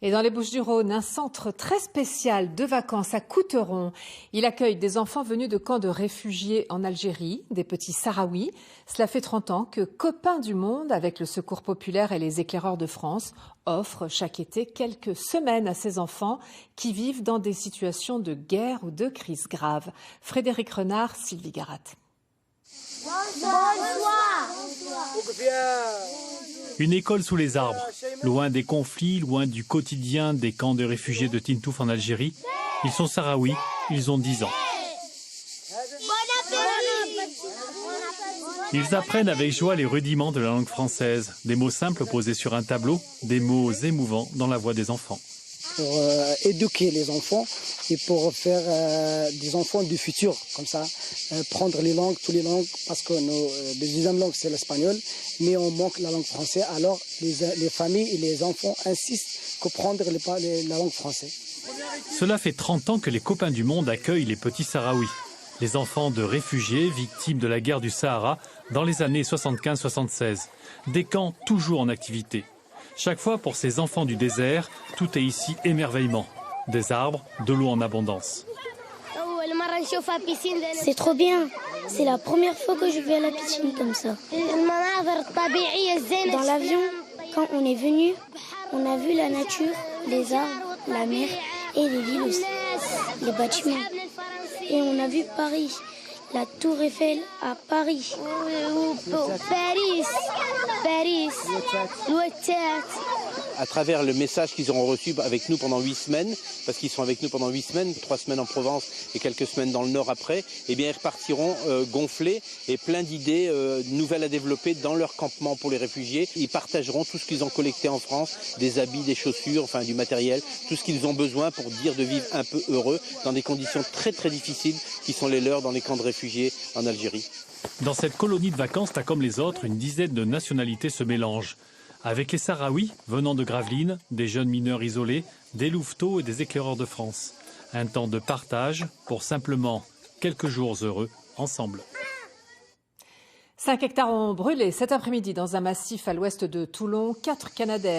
Et dans les Bouches-du-Rhône, un centre très spécial de vacances à Couteron. Il accueille des enfants venus de camps de réfugiés en Algérie, des petits Sahraouis. Cela fait 30 ans que Copains du Monde, avec le Secours populaire et les Éclaireurs de France, offre chaque été quelques semaines à ces enfants qui vivent dans des situations de guerre ou de crise grave. Frédéric Renard, Sylvie Garat. Bonsoir. Une école sous les arbres, loin des conflits, loin du quotidien des camps de réfugiés de Tintouf en Algérie. Ils sont sahraouis, ils ont 10 ans. Ils apprennent avec joie les rudiments de la langue française, des mots simples posés sur un tableau, des mots émouvants dans la voix des enfants. Pour éduquer les enfants et pour faire des enfants du futur, comme ça, prendre les langues, toutes les langues, parce que la deuxième langue c'est l'espagnol, mais on manque la langue française, alors les familles et les enfants insistent pour prendre la langue française. Cela fait 30 ans que les Copains du Monde accueillent les petits Sahraouis, les enfants de réfugiés victimes de la guerre du Sahara dans les années 75-76, des camps toujours en activité. Chaque fois, pour ces enfants du désert, tout est ici émerveillement. Des arbres, de l'eau en abondance. C'est trop bien. C'est la première fois que je vais à la piscine comme ça. Dans l'avion, quand on est venu, on a vu la nature, les arbres, la mer et les villes aussi, les bâtiments. Et on a vu Paris, la tour Eiffel à Paris. Paris. À travers le message qu'ils auront reçu avec nous pendant 8 semaines, parce qu'ils sont avec nous pendant 8 semaines, 3 semaines en Provence et quelques semaines dans le Nord après, eh bien ils repartiront gonflés et plein d'idées nouvelles à développer dans leur campement pour les réfugiés. Ils partageront tout ce qu'ils ont collecté en France, des habits, des chaussures, enfin du matériel, tout ce qu'ils ont besoin pour dire de vivre un peu heureux dans des conditions très très difficiles qui sont les leurs dans les camps de réfugiés en Algérie. Dans cette colonie de vacances, pas comme les autres, une dizaine de nationalités se mélangent. Avec les Sahraouis, venant de Gravelines, des jeunes mineurs isolés, des louveteaux et des éclaireurs de France. Un temps de partage pour simplement quelques jours heureux ensemble. 5 hectares ont brûlé cet après-midi dans un massif à l'ouest de Toulon. 4 Canadair